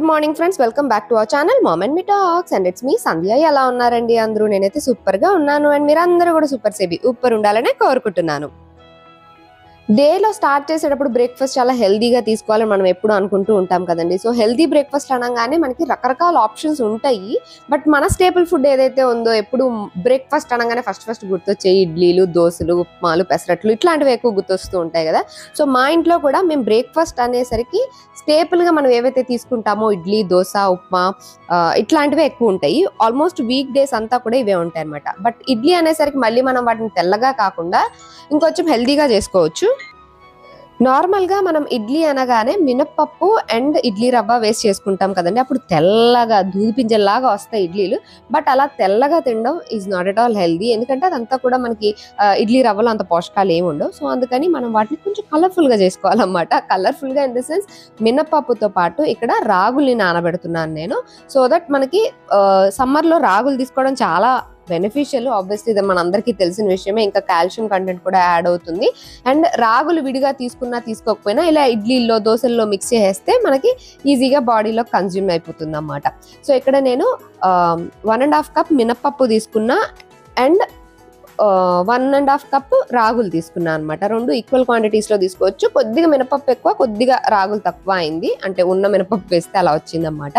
Good morning friends, welcome back to our channel mom and me talks and it's me Sandhya. ఎలా ఉన్నారండి అందరూ? నేనైతే super గా ఉన్నాను అండ్ మీరు అందరూ కూడా సూపర్ సేబీ ఊపర్ ఉండాలనే కోరుకుంటున్నాను. డేలో స్టార్ట్ చేసేటప్పుడు బ్రేక్ఫాస్ట్ చాలా హెల్దీగా తీసుకోవాలని మనం ఎప్పుడు అనుకుంటూ ఉంటాం కదండి. సో హెల్దీ బ్రేక్ఫాస్ట్ అనగానే మనకి రకరకాల ఆప్షన్స్ ఉంటాయి. బట్ మన స్టేపుల్ ఫుడ్ ఏదైతే ఉందో ఎప్పుడు బ్రేక్ఫాస్ట్ అనగానే ఫస్ట్ గుర్తొచ్చే ఇడ్లీలు, దోశలు, ఉప్మాలు, పెసరట్లు ఇట్లాంటివి ఎక్కువ గుర్తొస్తూ ఉంటాయి కదా. సో మా ఇంట్లో కూడా మేము బ్రేక్ఫాస్ట్ అనేసరికి స్టేపుల్గా మనం ఏవైతే తీసుకుంటామో ఇడ్లీ, దోశ, ఉప్మా ఇట్లాంటివే ఎక్కువ ఉంటాయి. ఆల్మోస్ట్ వీక్ డేస్ అంతా కూడా ఇవే ఉంటాయి అనమాట. బట్ ఇడ్లీ అనేసరికి మళ్ళీ మనం వాటిని తెల్లగా కాకుండా ఇంకొంచెం హెల్దీగా చేసుకోవచ్చు. నార్మల్గా మనం ఇడ్లీ అనగానే మినప్పప్పు అండ్ ఇడ్లీ రవ్వ వేస్ట్ చేసుకుంటాం కదండి. అప్పుడు తెల్లగా దూది పింజల్లాగా వస్తాయి ఇడ్లీలు. బట్ అలా తెల్లగా తినడం is not at all healthy. ఎందుకంటే అదంతా కూడా మనకి ఇడ్లీ రవ్వలో అంత పోషకాలు ఏమి ఉండవు. సో అందుకని మనం వాటిని కొంచెం కలర్ఫుల్గా చేసుకోవాలన్నమాట. కలర్ఫుల్గా ఇన్ ద సెన్స్ మినప్పప్పుతో పాటు ఇక్కడ రాగుల్ని నానబెడుతున్నాను నేను. సో దట్ మనకి సమ్మర్లో రాగులు తీసుకోవడం చాలా బెనిఫిషియల్. ఆబ్వియస్లీ ఇది మన అందరికీ తెలిసిన విషయమే. ఇంకా కాల్షియం కంటెంట్ కూడా యాడ్ అవుతుంది. అండ్ రాగులు విడిగా తీసుకున్నా తీసుకోకపోయినా ఇలా ఇడ్లీల్లో, దోశల్లో మిక్స్ చేస్తే మనకి ఈజీగా బాడీలో కన్జ్యూమ్ అయిపోతుంది అన్నమాట. సో ఇక్కడ నేను 1.5 కప్ మినప్పప్పు తీసుకున్నా అండ్ 1.5 కప్ రాగులు తీసుకున్నాను అనమాట. రెండు ఈక్వల్ క్వాంటిటీస్ లో తీసుకోవచ్చు. కొద్దిగా మినపప్పు ఎక్కువ, కొద్దిగా రాగులు తక్కువ అయింది. అంటే ఉన్న మినపప్పు వేస్తే అలా వచ్చింది అనమాట.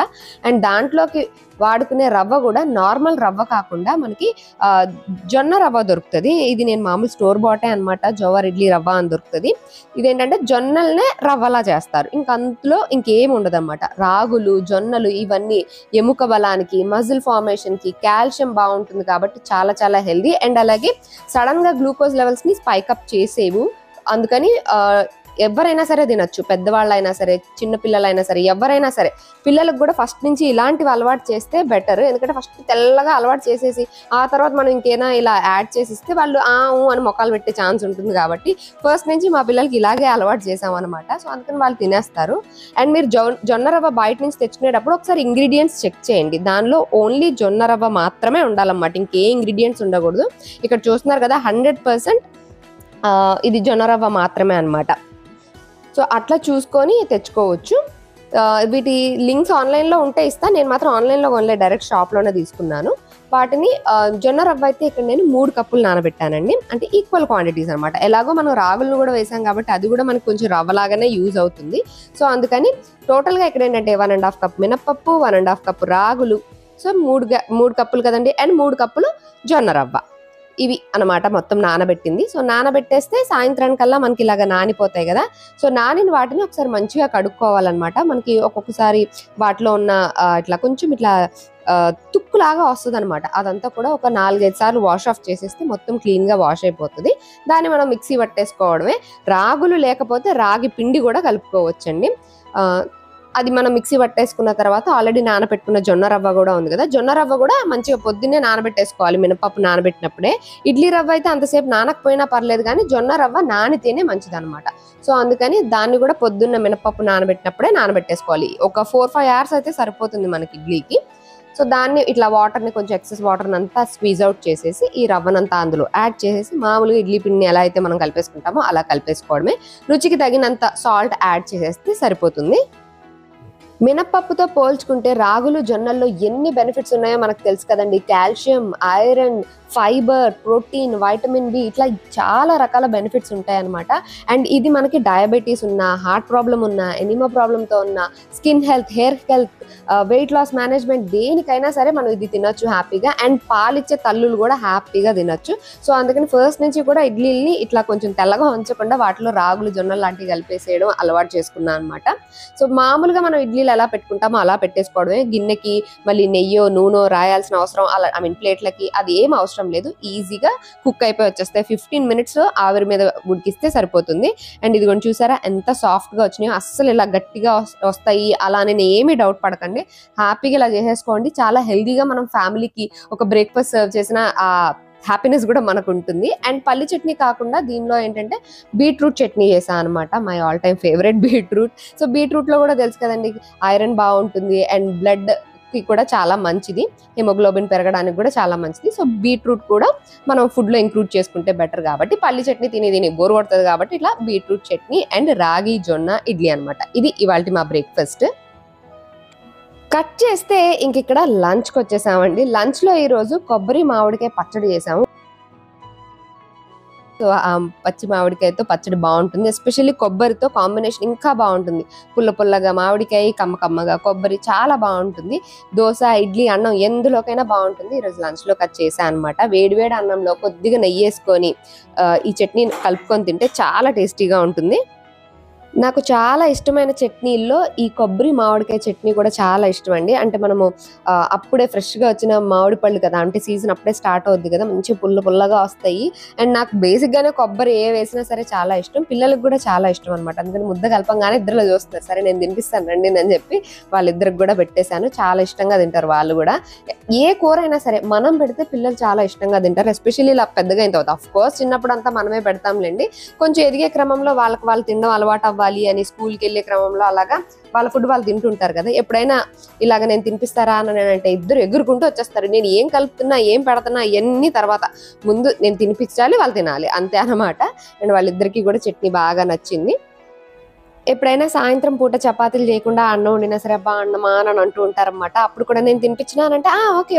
అండ్ దాంట్లోకి వాడుకునే రవ్వ కూడా నార్మల్ రవ్వ కాకుండా మనకి జొన్న రవ్వ దొరుకుతుంది. ఇది నేను మామూలు స్టోర్ బాటే అనమాట. జోవర్ ఇడ్లీ రవ్వ అని దొరుకుతుంది. ఇదేంటంటే జొన్నలనే రవ్వలా చేస్తారు. అందులో ఇంకేం ఉండదు అనమాట. రాగులు, జొన్నలు ఇవన్నీ ఎముక బలానికి, మజిల్ ఫార్మేషన్ కి, కాల్షియం బాగుంటుంది కాబట్టి చాలా చాలా హెల్దీ. అండ్ అలాగే సడన్ గా గ్లూకోజ్ లెవెల్స్ ని స్పైకప్ చేసేవు. అందుకని ఎవరైనా సరే తినచ్చు. పెద్దవాళ్ళైనా సరే, చిన్నపిల్లలైనా సరే, ఎవరైనా సరే. పిల్లలకు కూడా ఫస్ట్ నుంచి ఇలాంటివి అలవాటు చేస్తే బెటర్. ఎందుకంటే ఫస్ట్ తెల్లగా అలవాటు చేసేసి ఆ తర్వాత మనం ఇంకేనా ఇలా యాడ్ చేసిస్తే వాళ్ళు అని మొక్కలు పెట్టే ఛాన్స్ ఉంటుంది. కాబట్టి ఫస్ట్ నుంచి మా పిల్లలకి ఇలాగే అలవాటు చేసాం అనమాట. సో అందుకని వాళ్ళు తినేస్తారు. అండ్ మీరు జొన్న రవ్వ బయట నుంచి తెచ్చుకునేటప్పుడు ఒకసారి ఇంగ్రీడియంట్స్ చెక్ చేయండి. దానిలో ఓన్లీ జొన్న రవ్వ మాత్రమే ఉండాలన్నమాట. ఇంకే ఇంగ్రీడియంట్స్ ఉండకూడదు. ఇక్కడ చూస్తున్నారు కదా 100% ఇది జొన్న రవ్వ మాత్రమే అనమాట. సో అట్లా చూసుకొని తెచ్చుకోవచ్చు. వీటి లింక్స్ ఆన్లైన్లో ఉంటే ఇస్తా. నేను మాత్రం ఆన్లైన్లో కొనలే, డైరెక్ట్ షాప్లోనే తీసుకున్నాను. వాటిని జొన్న రవ్వ అయితే ఇక్కడ నేను 3 కప్పులు నానబెట్టానండి. అంటే ఈక్వల్ క్వాంటిటీస్ అనమాట. ఎలాగో మనం రాగులను కూడా వేసాం కాబట్టి అది కూడా మనకి కొంచెం రవ్వలాగానే యూజ్ అవుతుంది. సో అందుకని టోటల్గా ఇక్కడ ఏంటంటే 1.5 కప్ మినప్పప్పు, 1.5 కప్పు రాగులు, సో 3 కప్పులు కదండి. అండ్ 3 కప్పులు జొన్న రవ్వ. ఇవి అనమాట మొత్తం నానబెట్టింది. సో నానబెట్టేస్తే సాయంత్రానికల్లా మనకి ఇలాగ నానిపోతాయి కదా. సో నానిన వాటిని ఒకసారి మంచిగా కడుక్కోవాలన్నమాట. మనకి ఒక్కొక్కసారి వాటిలో ఉన్న ఇట్లా కొంచెం ఇట్లా తుక్కులాగా వస్తుంది అనమాట. అదంతా కూడా ఒక 4-5 సార్లు వాష్ ఆఫ్ చేసేస్తే మొత్తం క్లీన్గా వాష్ అయిపోతుంది. దాన్ని మనం మిక్సీ పట్టేసుకోవడమే. రాగులు లేకపోతే రాగి పిండి కూడా కలుపుకోవచ్చండి. అది మనం మిక్సీ పట్టేసుకున్న తర్వాత ఆల్రెడీ నానబెట్టుకున్న జొన్న రవ్వ కూడా ఉంది కదా. జొన్న రవ్వ కూడా మంచిగా పొద్దున్నే నానబెట్టేసుకోవాలి మినపప్పు నానబెట్టినప్పుడే. ఇడ్లీ రవ్వ అయితే అంతసేపు నానకపోయినా పర్లేదు, కానీ జొన్న రవ్వ నానితేనే మంచిది అనమాట. సో అందుకని దాన్ని కూడా పొద్దున్న మినపప్పు నానబెట్టినప్పుడే నానబెట్టేసుకోవాలి. ఒక 4-5 hours అయితే సరిపోతుంది మనకి ఇడ్లీకి. సో దాన్ని ఇట్లా వాటర్ని కొంచెం ఎక్సెస్ వాటర్ని అంతా స్క్వీజ్ అవుట్ చేసేసి ఈ రవ్వనంతా అందులో యాడ్ చేసేసి మామూలుగా ఇడ్లీ పిండిని ఎలా అయితే మనం కలిపేసుకుంటామో అలా కలిపేసుకోవడమే. రుచికి తగినంత సాల్ట్ యాడ్ చేసేస్తే సరిపోతుంది. మినప్పప్పుతో పోల్చుకుంటే రాగులు, జొన్నల్లో ఎన్ని బెనిఫిట్స్ ఉన్నాయో మనకు తెలుసు కదండి. Calcium, iron, fibre, protein, vitamin B ఇట్లా చాలా రకాల బెనిఫిట్స్ ఉంటాయన్నమాట. అండ్ ఇది మనకి డయాబెటీస్ ఉన్నా, హార్ట్ ప్రాబ్లం ఉన్నా, ఎనిమా ప్రాబ్లంతో ఉన్న, skin health, hair health, weight loss management దేనికైనా సరే మనం ఇది తినొచ్చు హ్యాపీగా. అండ్ పాలిచ్చే తల్లులు కూడా హ్యాపీగా తినొచ్చు. సో అందుకని ఫస్ట్ నుంచి కూడా ఇడ్లీని ఇట్లా కొంచెం తెల్లగా ఉంచకుండా వాటిలో రాగులు, జొన్నలు లాంటివి కలిపేసేయడం అలవాటు చేసుకున్నాను అనమాట. సో మామూలుగా మనం ఇడ్లీలు ఎలా పెట్టుకుంటామో అలా పెట్టేసుకోవడమే. గిన్నెకి మళ్ళీ నెయ్యో నూనె రాయాల్సిన అవసరం, అలా ప్లేట్లకి అది ఏం అవసరం లేదు. ఈజీగా కుక్ అయిపోయి వచ్చేస్తాయి. 15 minutes ఆవిరి మీద ఉడికిస్తే సరిపోతుంది. అండ్ ఇది కూడా చూసారా ఎంత సాఫ్ట్గా వచ్చినాయో. అస్సలు ఇలా గట్టిగా వస్తాయి అలా నేను ఏమీ డౌట్ పడకండి. హ్యాపీగా ఇలా చేసేసుకోండి. చాలా హెల్దీగా మనం ఫ్యామిలీకి ఒక బ్రేక్ఫాస్ట్ సర్వ్ చేసిన హ్యాపీనెస్ కూడా మనకు ఉంటుంది. అండ్ పల్లి చట్నీ కాకుండా దీనిలో ఏంటంటే బీట్రూట్ చట్నీ చేశాను అనమాట. My all time favourite beetroot. So బీట్రూట్లో కూడా తెలుసు కదండి ఐరన్ బాగుంటుంది అండ్ బ్లడ్ కి కూడా చాలా మంచిది. హిమోగ్లోబిన్ పెరగడానికి కూడా చాలా మంచిది. సో బీట్రూట్ కూడా మనం ఫుడ్లో ఇంక్లూడ్ చేసుకుంటే బెటర్. కాబట్టి పల్లి చట్నీ తిని బోర్ కొడుతుంది కాబట్టి ఇట్లా బీట్రూట్ చట్నీ అండ్ రాగి, జొన్న ఇడ్లీ అనమాట. ఇది ఇవాళ మా బ్రేక్ఫాస్ట్. కట్ చేస్తే ఇంక ఇక్కడ లంచ్కి వచ్చేసామండి. లంచ్లో ఈరోజు కొబ్బరి మామిడికాయ పచ్చడి చేసాము. సో పచ్చి మామిడికాయతో పచ్చడి బాగుంటుంది. ఎస్పెషల్లీ కొబ్బరితో కాంబినేషన్ ఇంకా బాగుంటుంది. పుల్ల పుల్లగా మామిడికాయ, కమ్మ కమ్మగా కొబ్బరి చాలా బాగుంటుంది. దోశ, ఇడ్లీ, అన్నం ఎందులోకైనా బాగుంటుంది. ఈరోజు లంచ్లో కట్ చేసాను అనమాట. వేడివేడి అన్నంలో కొద్దిగా నెయ్యి వేసుకొని ఈ చట్నీ కలుపుకొని తింటే చాలా టేస్టీగా ఉంటుంది. నాకు చాలా ఇష్టమైన చట్నీల్లో ఈ కొబ్బరి మామిడికాయ చట్నీ కూడా చాలా ఇష్టం అండి. అంటే మనము అప్పుడే ఫ్రెష్గా వచ్చిన మామిడి పళ్ళు కదా, అంటే సీజన్ అప్పుడే స్టార్ట్ అవుద్ది కదా, మంచి పుల్లగా వస్తాయి. అండ్ నాకు బేసిక్గానే కొబ్బరి ఏ వేసినా సరే చాలా ఇష్టం. పిల్లలకు కూడా చాలా ఇష్టం అనమాట. అందుకని ముద్ద కలపంగానే ఇద్దరులో చూస్తున్నారు, సరే నేను తినిపిస్తాను రండి అని చెప్పి వాళ్ళిద్దరికి కూడా పెట్టేశాను. చాలా ఇష్టంగా తింటారు వాళ్ళు కూడా. ఏ కూర అయినా సరే మనం పెడితే పిల్లలు చాలా ఇష్టంగా తింటారు. ఎస్పెషల్లీ ఇలా పెద్దగా అయిన తర్వాత. అఫ్ కోర్స్ చిన్నప్పుడు అంతా మనమే పెడతాంలేండి. కొంచెం ఎదిగే క్రమంలో వాళ్ళు తినడం అలవాటు అవ్వాలి అని స్కూల్కి వెళ్ళే క్రమంలో అలాగా వాళ్ళ ఫుడ్ వాళ్ళు తింటుంటారు కదా. ఎప్పుడైనా ఇలాగ నేను తినిపిస్తారా అని అంటే ఇద్దరు ఎగురుకుంటూ వచ్చేస్తారు. నేను ఏం కలుపుతున్నా, ఏం పెడుతున్నా ఇవన్నీ తర్వాత, ముందు నేను తినిపించాలి, వాళ్ళు తినాలి, అంతే అన్నమాట. అండ్ వాళ్ళిద్దరికీ కూడా చట్నీ బాగా నచ్చింది. ఎప్పుడైనా సాయంత్రం పూట చపాతీలు చేయకుండా అన్నం వండినా సరే అబ్బా అన్నమా అని అంటూ ఉంటారన్నమాట. అప్పుడు కూడా నేను తినిపించినానంటే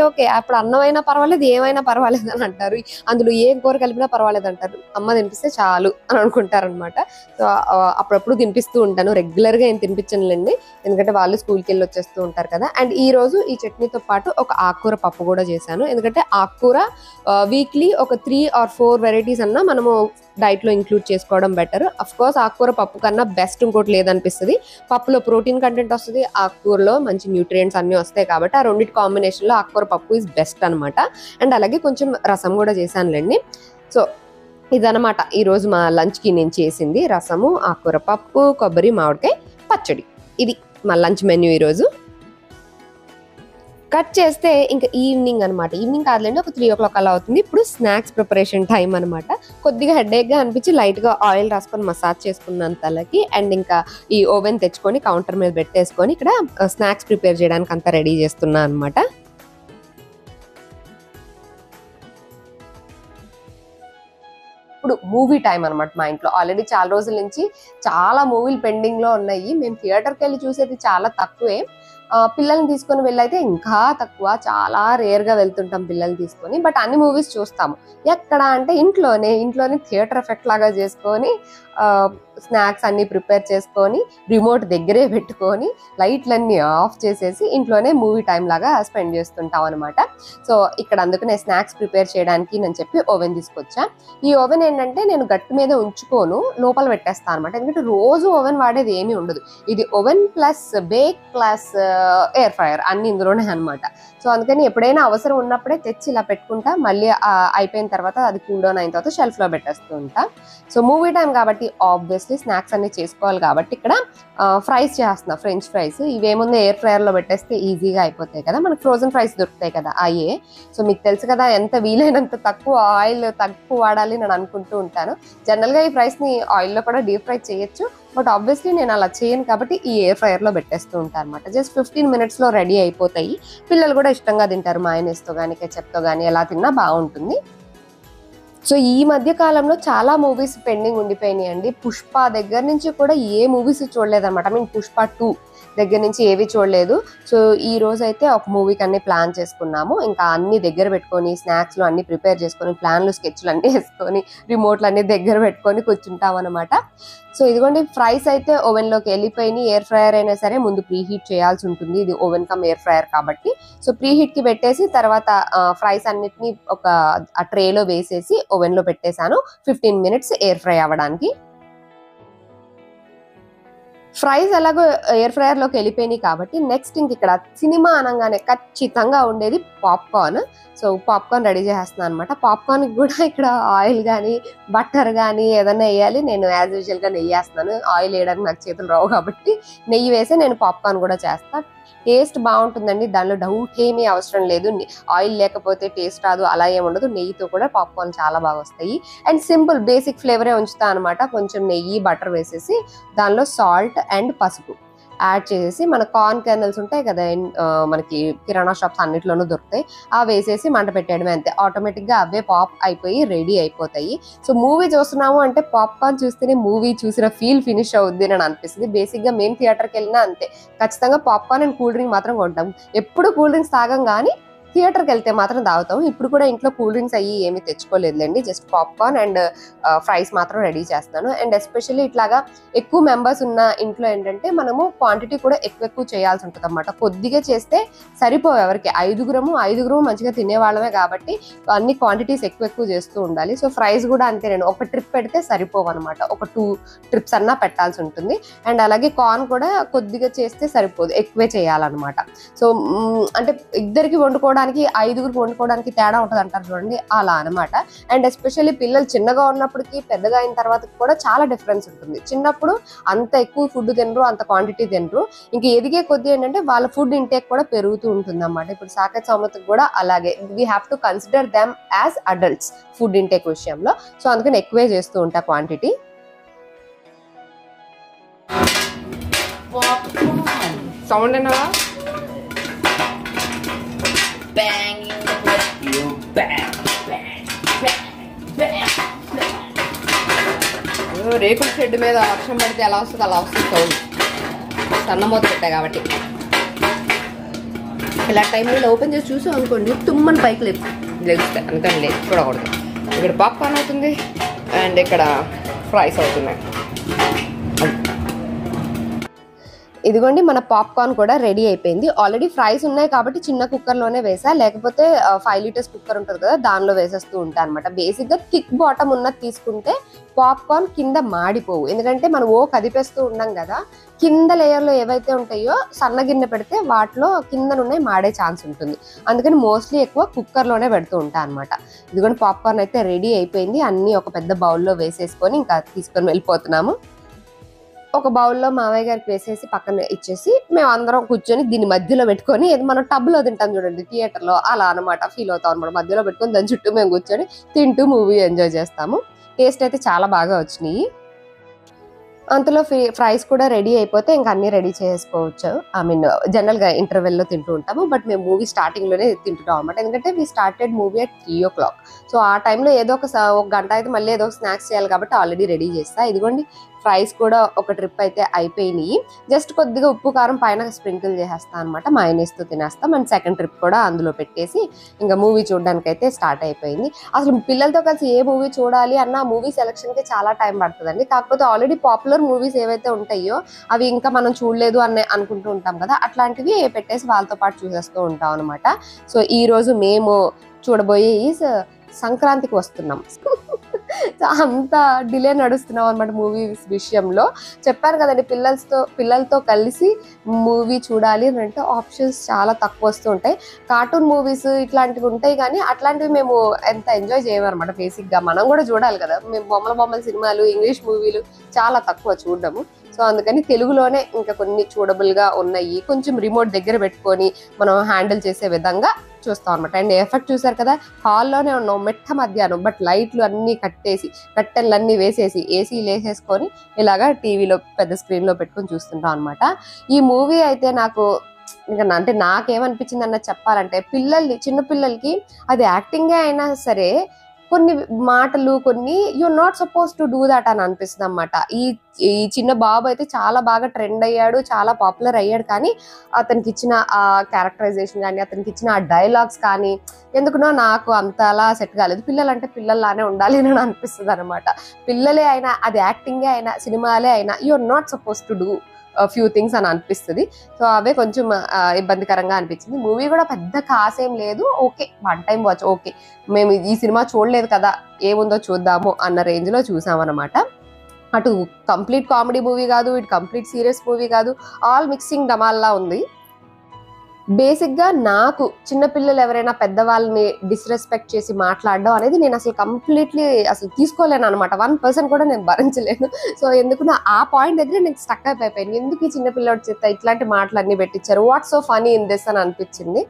ఓకే అప్పుడు అన్నం అయినా పర్వాలేదు, ఏమైనా పర్వాలేదు అని అంటారు. అందులో ఏం కూర కలిపినా పర్వాలేదు అంటారు. అమ్మ తినిపిస్తే చాలు అని అనుకుంటారనమాట. సో అప్పుడప్పుడు తినిపిస్తూ ఉంటాను. రెగ్యులర్గా ఏం తినిపించనులేండి, ఎందుకంటే వాళ్ళు స్కూల్కి వెళ్ళి వచ్చేస్తూ ఉంటారు కదా. అండ్ ఈ రోజు ఈ చట్నీతో పాటు ఒక ఆకుకూర పప్పు కూడా చేశాను. ఎందుకంటే ఆకుకూర వీక్లీ ఒక 3 or 4 వెరైటీస్ అన్నా మనము డైట్లో ఇంక్లూడ్ చేసుకోవడం బెటర్. అఫ్ కోర్స్ ఆకుకూర పప్పు కన్నా బెస్ట్ ఇంకోటి లేదనిపిస్తుంది. పప్పులో ప్రోటీన్ కంటెంట్ వస్తుంది, ఆకుకూరలో మంచి న్యూట్రియంట్స్ అన్నీ వస్తాయి కాబట్టి ఆ రెండింటి కాంబినేషన్లో ఆకుకూర పప్పు ఈజ్ బెస్ట్ అనమాట. అండ్ అలాగే కొంచెం రసం కూడా చేశానులేండి. సో ఇదనమాట ఈరోజు మా లంచ్కి నేను చేసింది. రసము, ఆకుకూర పప్పు, కొబ్బరి మామిడికాయ పచ్చడి. ఇది మా లంచ్ మెన్యూ ఈరోజు. కట్ చేస్తే ఇంకా ఈవినింగ్ అనమాట. ఈవినింగ్ కాదులేండి, ఒక 3 o'clock అలా అవుతుంది. ఇప్పుడు స్నాక్స్ ప్రిపరేషన్ టైం అనమాట. కొద్దిగా హెడేక్గా అనిపించి లైట్గా ఆయిల్ రాసుకొని మసాజ్ చేసుకున్నాను తలకి. అండ్ ఇంకా ఈ ఓవెన్ తెచ్చుకొని కౌంటర్ మీద పెట్టేసుకొని ఇక్కడ స్నాక్స్ ప్రిపేర్ చేయడానికి అంతా రెడీ చేస్తున్నా అనమాట. ఇప్పుడు మూవీ టైం అనమాట. మా ఇంట్లో ఆల్రెడీ చాలా రోజుల నుంచి చాలా మూవీలు పెండింగ్లో ఉన్నాయి. మేము థియేటర్కి వెళ్ళి చూసేది చాలా తక్కువే. పిల్లల్ని తీసుకొని వెళ్ళైతే ఇంకా తక్కువ, చాలా రేర్గా వెళ్తుంటాం పిల్లల్ని తీసుకొని. బట్ అన్ని మూవీస్ చూస్తాము. ఎక్కడ అంటే ఇంట్లోనే థియేటర్ ఎఫెక్ట్ లాగా చేసుకొని స్నాక్స్ అన్ని ప్రిపేర్ చేసుకొని రిమోట్ దగ్గరే పెట్టుకొని లైట్లన్నీ ఆఫ్ చేసేసి ఇంట్లోనే మూవీ టైం లాగా స్పెండ్ చేస్తుంటాం అనమాట. సో ఇక్కడ అందుకనే స్నాక్స్ ప్రిపేర్ చేయడానికి నేను చెప్పి ఓవెన్ తీసుకొచ్చా. ఈ ఓవెన్ ఏంటంటే నేను గట్టి మీద ఉంచుకోను, లోపల పెట్టేస్తాను అనమాట. ఎందుకంటే రోజు ఓవెన్ వాడేది ఏమీ ఉండదు. ఇది oven plus bake plus air fryer అన్ని ఇందులోనే అనమాట. సో అందుకని ఎప్పుడైనా అవసరం ఉన్నప్పుడే తెచ్చి ఇలా పెట్టుకుంటా. మళ్ళీ అయిపోయిన తర్వాత అది కూల్ డౌన్ అయిన తర్వాత షెల్ఫ్లో పెట్టేస్తూ ఉంటా. సో మూవీ టైం కాబట్టి ఆబ్వియస్లీ స్నాక్స్ అన్ని చేసుకోవాలి కాబట్టి ఇక్కడ ఫ్రైస్ చేస్తున్నా, ఫ్రెంచ్ ఫ్రైస్. ఇవేముంది ఎయిర్ ఫ్రైయర్లో పెట్టేస్తే ఈజీగా అయిపోతాయి కదా. మనకు ఫ్రోజన్ ఫ్రైస్ దొరుకుతాయి కదా అయ్యే. సో మీకు తెలుసు కదా, ఎంత వీలైనంత తక్కువ ఆయిల్ వాడాలి నేను అనుకుంటూ ఉంటాను. జనరల్గా ఈ ఫ్రైస్ని ఆయిల్లో కూడా డీప్ ఫ్రై చేయొచ్చు, బట్ ఆబ్వియస్లీ నేను అలా చేయను కాబట్టి ఈ ఎయిర్ ఫ్రైయర్లో పెట్టేస్తూ ఉంటాను అనమాట. జస్ట్ 15 minutesలో రెడీ అయిపోతాయి. పిల్లలు కూడా ఇష్టంగా తింటారు. మయోనీస్తో కానీ కెచప్తో కానీ ఎలా తిన్నా బాగుంటుంది. సో ఈ మధ్య కాలంలో చాలా మూవీస్ పెండింగ్ ఉండిపోయినాయి అండి. పుష్ప దగ్గర నుంచి కూడా ఏ మూవీస్ చూడలేదన్నమాట. పుష్ప 2 దగ్గర నుంచి ఏవి చూడలేదు. సో ఈ రోజు అయితే ఒక మూవీకి అన్ని ప్లాన్ చేసుకున్నాము. ఇంకా అన్ని దగ్గర పెట్టుకొని స్నాక్స్లు అన్ని ప్రిపేర్ చేసుకొని ప్లాన్లు స్కెచ్లు అన్నీ వేసుకొని రిమోట్లు అన్ని దగ్గర పెట్టుకొని కూర్చుంటాం అనమాట. సో ఇదిగోండి ఫ్రైస్ అయితే ఓవెన్లోకి వెళ్ళిపోయినాయి. ఎయిర్ ఫ్రైయర్ అయినా సరే ముందు ప్రీ హీట్ చేయాల్సి ఉంటుంది. ఇది ఓవెన్ కమ్ ఎయిర్ ఫ్రైయర్ కాబట్టి. సో ప్రీ హీట్కి పెట్టేసి తర్వాత ఫ్రైస్ అన్నిటిని ఒక ట్రేలో వేసేసి ఓవెన్లో పెట్టేశాను 15 minutes ఎయిర్ ఫ్రై అవ్వడానికి. ఫ్రైస్ ఎలాగో ఎయిర్ ఫ్రైయర్లోకి వెళ్ళిపోయినాయి కాబట్టి నెక్స్ట్ ఇంక ఇక్కడ సినిమా అనగానే ఖచ్చితంగా ఉండేది పాప్కార్న్. సో పాప్కార్న్ రెడీ చేసేస్తున్నాను అనమాట. పాప్కార్న్కి కూడా ఇక్కడ ఆయిల్ కానీ బటర్ కానీ ఏదైనా వేయాలి. నేను యాజ్ యూజువల్గా నెయ్యి వేస్తున్నాను. ఆయిల్ వేయడానికి నాకు చేతులు రావు కాబట్టి నెయ్యి వేసి నేను పాప్కార్న్ కూడా చేస్తాను. టేస్ట్ బాగుంటుందండి, దానిలో డౌట్ ఏమీ అవసరం లేదు. ఆయిల్ లేకపోతే టేస్ట్ రాదు అలా ఏముండదు. నెయ్యితో కూడా పాప్కార్న్ చాలా బాగా వస్తాయి. అండ్ సింపుల్ బేసిక్ ఫ్లేవరే ఉంచుతా అనమాట. కొంచెం నెయ్యి బటర్ వేసేసి దానిలో సాల్ట్ అండ్ పసుపు యాడ్ చేసేసి మన కార్న్ కెర్నల్స్ ఉంటాయి కదా, మనకి కిరాణా షాప్స్ అన్నిట్లోనూ దొరుకుతాయి, అవి వేసేసి మంట పెట్టేయడమే అంతే. ఆటోమేటిక్గా అవే పాప్ అయిపోయి రెడీ అయిపోతాయి. సో మూవీ చూస్తున్నాము అంటే పాప్కార్న్ చూస్తేనే మూవీ చూసిన ఫీల్ ఫినిష్ అవుద్ది అని అనిపిస్తుంది. బేసిక్గా మేము థియేటర్కి వెళ్ళినా అంతే, ఖచ్చితంగా పాప్కార్న్ అండ్ కూల్ డ్రింక్ మాత్రం కొంటాం. ఎప్పుడు కూల్ డ్రింక్స్ తాగం కానీ థియేటర్కి వెళ్తే మాత్రం తాగుతాం. ఇప్పుడు కూడా ఇంట్లో కూల్ డ్రింక్స్ అయ్యి ఏమీ తెచ్చుకోలేదులేండి, జస్ట్ పాప్కార్న్ అండ్ ఫ్రైస్ మాత్రం రెడీ చేస్తాను. అండ్ ఎస్పెషల్లీ ఇట్లాగా ఎక్కువ మెంబర్స్ ఉన్న ఇంట్లో ఏంటంటే మనము క్వాంటిటీ కూడా ఎక్కువ చేయాల్సి ఉంటుంది అన్నమాట. కొద్దిగా చేస్తే సరిపోవు ఎవరికి, ఐదుగురు మంచిగా తినేవాళ్ళమే కాబట్టి అన్ని క్వాంటిటీస్ ఎక్కువ చేస్తూ ఉండాలి. సో ఫ్రైస్ కూడా అంతే, నేను ఒక ట్రిప్ పెడితే సరిపోవు అనమాట, ఒక 2 ట్రిప్స్ అన్నా పెట్టాల్సి ఉంటుంది. అండ్ అలాగే కార్న్ కూడా కొద్దిగా చేస్తే సరిపోదు, ఎక్కువే చేయాలన్నమాట. సో అంటే ఇద్దరికి వండుకోవడానికి, ఐదుగురికి వండుకోవడానికి తేడా ఉంటుంది అంటారు చూడండి, అలా అనమాట. అండ్ ఎస్పెషల్లీ పిల్లలు చిన్నగా ఉన్నప్పటికీ పెద్దగా అయిన తర్వాత కూడా చాలా డిఫరెన్స్ ఉంటుంది. చిన్నప్పుడు అంత ఎక్కువ ఫుడ్ తినరు, అంత క్వాంటిటీ తినరు. ఇంకా ఎదిగే కొద్ది ఏంటంటే వాళ్ళ ఫుడ్ ఇంటేక్ కూడా పెరుగుతూ ఉంటుంది అన్నమాట. ఇప్పుడు సాకేత్ సౌమత్ కూడా అలాగే, we have to consider them as adults food intake విషయంలో. సో అందుకని ఎక్కువే చేస్తూ ఉంటా క్వాంటిటీ. సౌండ్ ఏనా రేకుల షెడ్ మీద వర్షం పడితే ఎలా వస్తుంది అలా వస్తుంది సౌండ్, సన్నమూత పెట్టా కాబట్టి. ఇలా టైంలో ఓపెన్ చేసి చూసాం అనుకోండి తుమ్మని పైకి లెగుస్తాయి, అందుకని లేదు చూడకూడదు. ఇక్కడ పాప్కార్న్ అవుతుంది అండ్ ఇక్కడ ఫ్రైస్ అవుతున్నాయి. ఇదిగోండి మన పాప్కార్న్ కూడా రెడీ అయిపోయింది. ఆల్రెడీ ఫ్రైస్ ఉన్నాయి కాబట్టి చిన్న కుక్కర్లోనే వేసా, లేకపోతే 5 లీటర్స్ కుక్కర్ ఉంటుంది కదా దానిలో వేసేస్తూ ఉంటాను అనమాట. బేసిక్గా థిక్ బాటమ్ ఉన్నది తీసుకుంటే పాప్కార్న్ కింద మాడిపోవు, ఎందుకంటే మనం కదిపేస్తూ ఉన్నాం కదా, కింద లేయర్లో ఏవైతే ఉంటాయో సన్న గిన్నె పెడితే వాటిలో కిందనున్నాయి మాడే ఛాన్స్ ఉంటుంది. అందుకని మోస్ట్లీ ఎక్కువ కుక్కర్లోనే పెడుతూ ఉంటాను అనమాట. ఇదిగోండి పాప్కార్న్ అయితే రెడీ అయిపోయింది. అన్నీ ఒక పెద్ద బౌల్లో వేసేసుకొని ఇంకా తీసుకొని వెళ్ళిపోతున్నాము. ఒక బౌల్లో మావయ్య గారికి వేసేసి పక్కన ఇచ్చేసి మేము అందరం కూర్చొని దీన్ని మధ్యలో పెట్టుకొని, మనం టబ్లో తింటాం చూడండి థియేటర్లో, అలా అనమాట ఫీల్ అవుతాం అనమాట. మధ్యలో పెట్టుకొని దాని చుట్టూ మేము కూర్చొని తింటూ మూవీ ఎంజాయ్ చేస్తాము. టేస్ట్ అయితే చాలా బాగా వచ్చినాయి. అంతలో ఫ్రైస్ కూడా రెడీ అయిపోతే ఇంకా అన్ని రెడీ చేసుకోవచ్చు. ఐ మీన్ జనరల్గా ఇంటర్వెల్లో తింటూ ఉంటాము, బట్ మేము మూవీ స్టార్టింగ్లోనే తింటున్నాం అనమాట. ఎందుకంటే we started movie at 3 o'clock. So ఆ టైంలో ఏదో ఒక గంట అయితే మళ్ళీ ఏదో స్నాక్స్ చేయాలి కాబట్టి ఆల్రెడీ రెడీ చేస్తా. ఇదిగోండి ఫ్రైస్ కూడా ఒక ట్రిప్ అయితే అయిపోయినాయి. జస్ట్ కొద్దిగా ఉప్పు కారం పైన స్ప్రింకిల్ చేసేస్తాను అనమాట, మైనస్తో తినేస్తాం. అండ్ సెకండ్ ట్రిప్ కూడా అందులో పెట్టేసి ఇంకా మూవీ చూడడానికి అయితే స్టార్ట్ అయిపోయింది. అసలు పిల్లలతో కలిసి ఏ మూవీ చూడాలి అన్న మూవీ సెలక్షన్కి చాలా టైం పడుతుందండి. కాకపోతే ఆల్రెడీ పాపులర్ మూవీస్ ఏవైతే ఉంటాయో అవి ఇంకా మనం చూడలేదు అనుకుంటూ ఉంటాం కదా, అట్లాంటివి పెట్టేసి వాళ్ళతో పాటు చూసేస్తూ ఉంటాం అనమాట. సో ఈ రోజు మేము చూడబోయే సంక్రాంతికి వస్తున్నాం. అంత డిలే నడుస్తున్నాం అనమాట మూవీస్ విషయంలో. చెప్పాను కదండి, పిల్లలతో కలిసి మూవీ చూడాలి అని అంటే ఆప్షన్స్ చాలా తక్కువ వస్తూ ఉంటాయి. కార్టూన్ మూవీస్ ఇట్లాంటివి ఉంటాయి కానీ అట్లాంటివి మేము ఎంత ఎంజాయ్ చేయమన్నమాట. బేసిక్గా మనం కూడా చూడాలి కదా, మేము బొమ్మల సినిమాలు, ఇంగ్లీష్ మూవీలు చాలా తక్కువ చూడడము. సో అందుకని తెలుగులోనే ఇంకా కొన్ని చూడబుల్గా ఉన్నాయి, కొంచెం రిమోట్ దగ్గర పెట్టుకొని మనం హ్యాండిల్ చేసే విధంగా చూస్తాం అనమాట. అండ్ ఎఫెక్ట్ చూసారు కదా, హాల్లోనే ఉన్నాం మెట్ట మధ్యాహ్నం, బట్ లైట్లు అన్నీ కట్టేసి కట్టెలు అన్నీ వేసేసి ఏసీలు వేసేసుకొని ఇలాగా టీవీలో పెద్ద స్క్రీన్లో పెట్టుకొని చూస్తుంటాం అనమాట. ఈ మూవీ అయితే నాకు ఇంకా అంటే నాకేమనిపించింది అన్నది చెప్పాలంటే, చిన్న పిల్లలకి అది యాక్టింగే అయినా సరే కొన్ని మాటలు కొన్ని you not suppose to do that అని అనిపిస్తుంది అన్నమాట. ఈ చిన్న బాబు అయితే చాలా బాగా ట్రెండ్ అయ్యాడు, చాలా పాపులర్ అయ్యాడు, కానీ అతనికి ఇచ్చిన ఆ క్యారెక్టరైజేషన్ కానీ అతనికి ఇచ్చిన ఆ డైలాగ్స్ కానీ ఎందుకునో నాకు అంతలా సెట్ కాలేదు. పిల్లలంటే పిల్లల్లానే ఉండాలి అని అనిపిస్తుంది అనమాట. పిల్లలే అయినా, అది యాక్టింగే అయినా, సినిమాలే అయినా, you are not suppose to do few things అని అనిపిస్తుంది. సో అవే కొంచెం ఇబ్బందికరంగా అనిపించింది. మూవీ కూడా పెద్ద కాసేం లేదు, ఓకే, 1 time వాచ్, ఓకే మేము ఈ సినిమా చూడలేదు కదా ఏముందో చూద్దాము అన్న రేంజ్లో చూసామన్నమాట. అటు కంప్లీట్ కామెడీ మూవీ కాదు, ఇటు కంప్లీట్ సీరియస్ మూవీ కాదు, ఆల్ మిక్సింగ్ డమాల్లా ఉంది. బేసిక్గా నాకు చిన్నపిల్లలు ఎవరైనా పెద్దవాళ్ళని డిస్రెస్పెక్ట్ చేసి మాట్లాడడం అనేది నేను అసలు కంప్లీట్లీ తీసుకోలేను అనమాట. 1% కూడా నేను భరించలేను. సో ఎందుకు ఆ పాయింట్ దగ్గర నేను స్టక్ అయిపోయాను. ఎందుకు ఈ చిన్నపిల్లడి చేత ఇట్లాంటి మాటలు అన్ని పెట్టించారు, what's so funny in this అని అనిపించింది.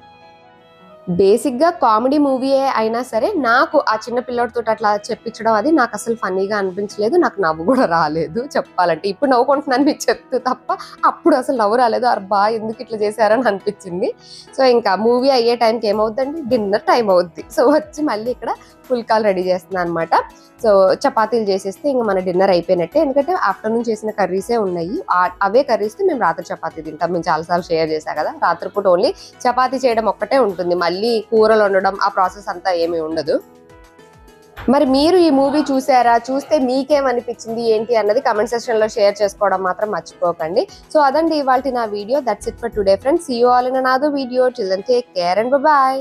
బేసిక్‌గా కామెడీ మూవీయే అయినా సరే, నాకు ఆ చిన్న పిల్లోడితో అట్లా చెప్పించడం అది నాకు అసలు ఫన్నీగా అనిపించలేదు. నాకు నవ్వు కూడా రాలేదు చెప్పాలంటే. ఇప్పుడు నవ్వుకుంటున్నాను మీకు చెప్తూ తప్ప, అప్పుడు అసలు నవ్వు రాలేదు. అబ్బా! ఎందుకు ఇట్లా చేశారని అనిపించింది. సో, ఇంకా మూవీ అయ్యే టైంకి ఏమవుద్దండి, డిన్నర్ టైం అవుద్ది. సో, వచ్చి మళ్ళీ ఇక్కడ పుల్కాలు రెడీ చేస్తున్నాను అనమాట. సో, చపాతీలు చేసేస్తే ఇంక మన డిన్నర్ అయిపోయినట్టే. ఎందుకంటే ఆఫ్టర్‌నూన్ చేసిన కర్రీసే ఉన్నాయి. అవే కర్రీస్‌తో మేము రాత్రి చపాతీ తింటాం. మేము చాలా సార్లు షేర్ చేశా కదా! రాత్రిపూట ఓన్లీ చపాతీ చేయడం ఒక్కటే ఉంటుంది. మళ్ళీ కూరలు వండడం ఆ ప్రాసెస్ అంతా ఏమీ ఉండదు. మరి మీరు ఈ మూవీ చూసారా? చూస్తే మీకేమనిపించింది ఏంటి అన్నది కామెంట్ సెక్షన్‌లో షేర్ చేసుకోవడం మాత్రం మర్చిపోకండి. సో, అదండి ఇవాల్టి నా వీడియో. That's it for today friends. See you all in another video. Till then take care and by.